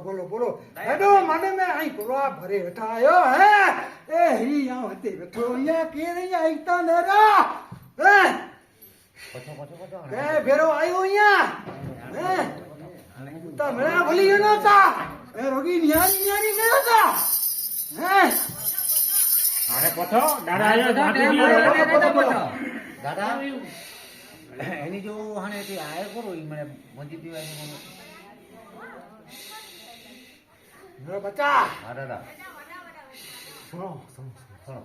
बोलो बोलो हेडो माने में आई बोलो भरे हटायो है ए ही यहां हते बैठो ये के रही आईता नेरा ए ए फेरो आयो यहां ए ता मेरा भली न ता ए रोगी न्यारी न्यारी गयो ता हैं अरे पथो दादा आयो पथो दादा एनी जो हाने ते आए करो ई मने मंजी पीवा ने मेरा बच्चा हां दादा सुनो सुनो सुनो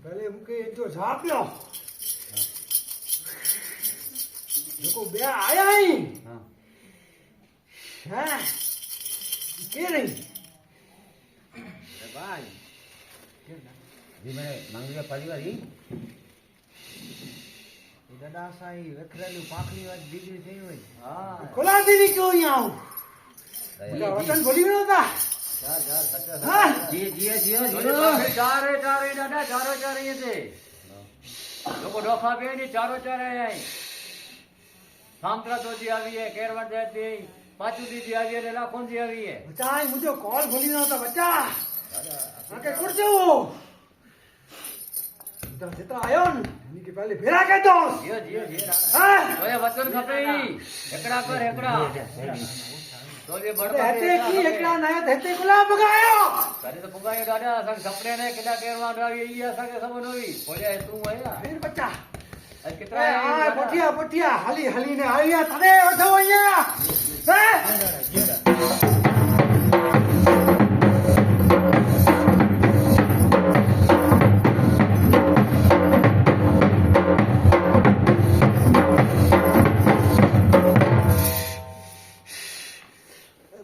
पहले मुके जो झापियो देखो बे आया ही हां हैं के नहीं भाई जी मैंने मंगलिया परिवार ही दादा साई रखरेलू पाखली वाली डिग्री થઈ હોય હા કોલા દીદી ક્યો અહીંયા આવું વતન ભૂલી ગયો તા જા જા સચા હા જી જી જી ચારે ચારે દાદા ચારો ચારે એ છે લોકો ડોખા બે ની ચારો ચારે આઈ સામત્રા તોજી આવી હે કેરવા દેતી પાછું દીદી આવી હે લાખોં દી આવી હે बच्चा मुझे कॉल भूली गयो ता बच्चा आके कुर्सी हो जितना आयो न इनके पहले भेड़ा के दोस्त જીઓ જીઓ જીઓ हां ઓય વતન ખપે એકડા પર એકડા તો જે બડબડ हेते की एकला नया हेते गुलाब बगायो તારે તો પુગાયો દાદા સંગ સપને ને કેડા કેરવા આવી ઈ સંગે સમન હોઈ બોલ્યા તું આયા फिर बच्चा આ ए કિતરા आ पोठिया पोठिया हली हली ने आया तने उठो અહીંયા हैं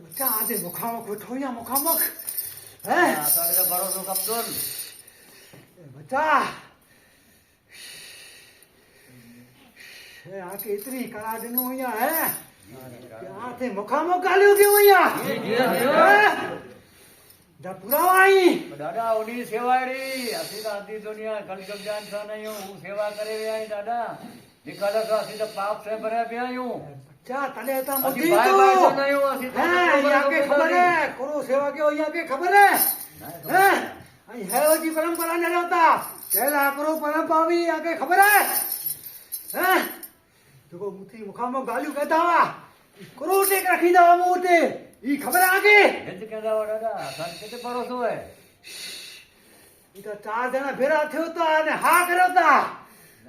बच्चा आदे मुखामुख उठो या मुखामुख हैं તારે તો ભરોસો કબદુલ बच्चा ए आके इतनी करा दिनो અહીંયા है क्या थे मुखामुख गालियो क्यों અહીંયા दा पुरावाई દાદા ઓડી સેવાડી અસી તો આધી દુનિયા કલકબ જાન સા નહીં હું સેવા કરે વે આઈ દાદા નિકાલા તો અસી તો પાપ से भरे पे आयो बच्चा तने ता અસી मुठी બાય तो બાય તો નહીં હું અસી हैं यहाँ के खबर है करो सेवा के यहाँ के खबर है हैं અહીં है जी परंपरा ने रहता केला करो परंपरा भी यहाँ के खबर है हैं देखो मुठी मुखामुख गालियो कहता हुआ करो टेक रखी दवा मोटे ई खबर है आगे હેજ કેદા દાદા સન કેતે ભરોસો હે ई तो चार जना भेरा थयो ता ने हा कर्यो ता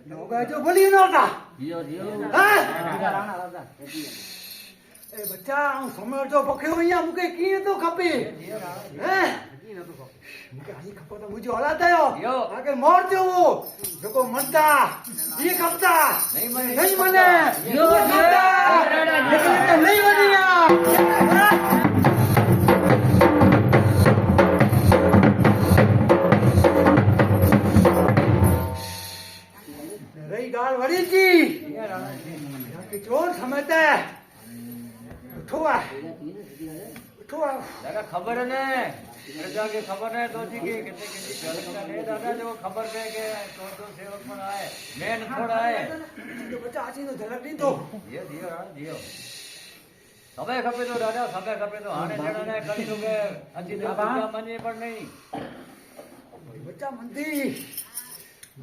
लोगा जो बोली न ता જીઓ જીઓ हैं રાણા દાદા ए बच्चा हूं समय जो बख्यो અહીંયા मुके की तो खपे જીઓ રાણા हैं नथो खपे मूंखे आई खपो त मुंहिंजो औलाद आयो यो। आगे मोर जो जेको मनता ये खपता नहीं मने नहीं मने यो, खपता लेकिन हिते नहीं वञी रही ॻाल्हि वरी जी ये राणा जी कि चोर समेते उठो आहे उठो आहे दादा खबर ने प्रजा के खबर है तो जी के कितने कितनी चलता नहीं दादा जो खबर पे के तो सेवक पण आए मेन थोड़ा है तो बच्चा अची तो झलक ॾींदो दियो दियो राणा दियो समय खपे तो दादा समय खपे तो हाणे जणा ने कली लोगे अची तो पूजा मने पण नहीं बच्चा मंदी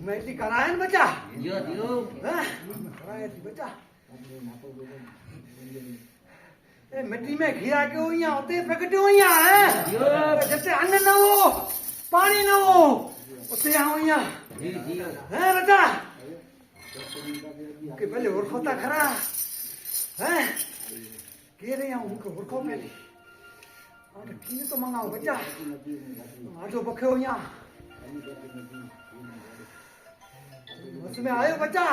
मैं इतनी कराए न बच्चा દિયો દિયો हाँ? कराए थी बच्चा ए मिट्टी में घिरा के हुई होते प्रकट हुई है जैसे अन्न न हो पानी न हो उसे हुई જી જી है बच्चा के पहले उर्खोता खरा है के रही हूँ उनको उर्खो पहले और की तो मंगाओ बच्चा आजो बखे हुई उसमें आयो बच्चा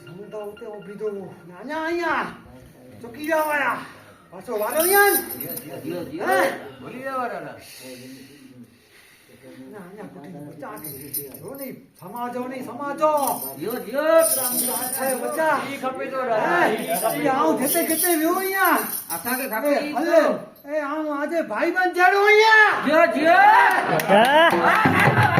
समुद्र होते हो भी दो नाना आया चुकी जावाया पाछो वारो यान દિયો દિયો हैं बोली जावा दादा नाना कुटी बच्चा जो नहीं समाजो नहीं समाजो દિયો દિયો है बच्चा ई खपे तो दादा ई खपे ये आऊं खेते खेते वियो यहाँ આસાકે ए ખાતે हले ए आऊं आजे भाई बन जड़ो यहाँ દિયો દિયો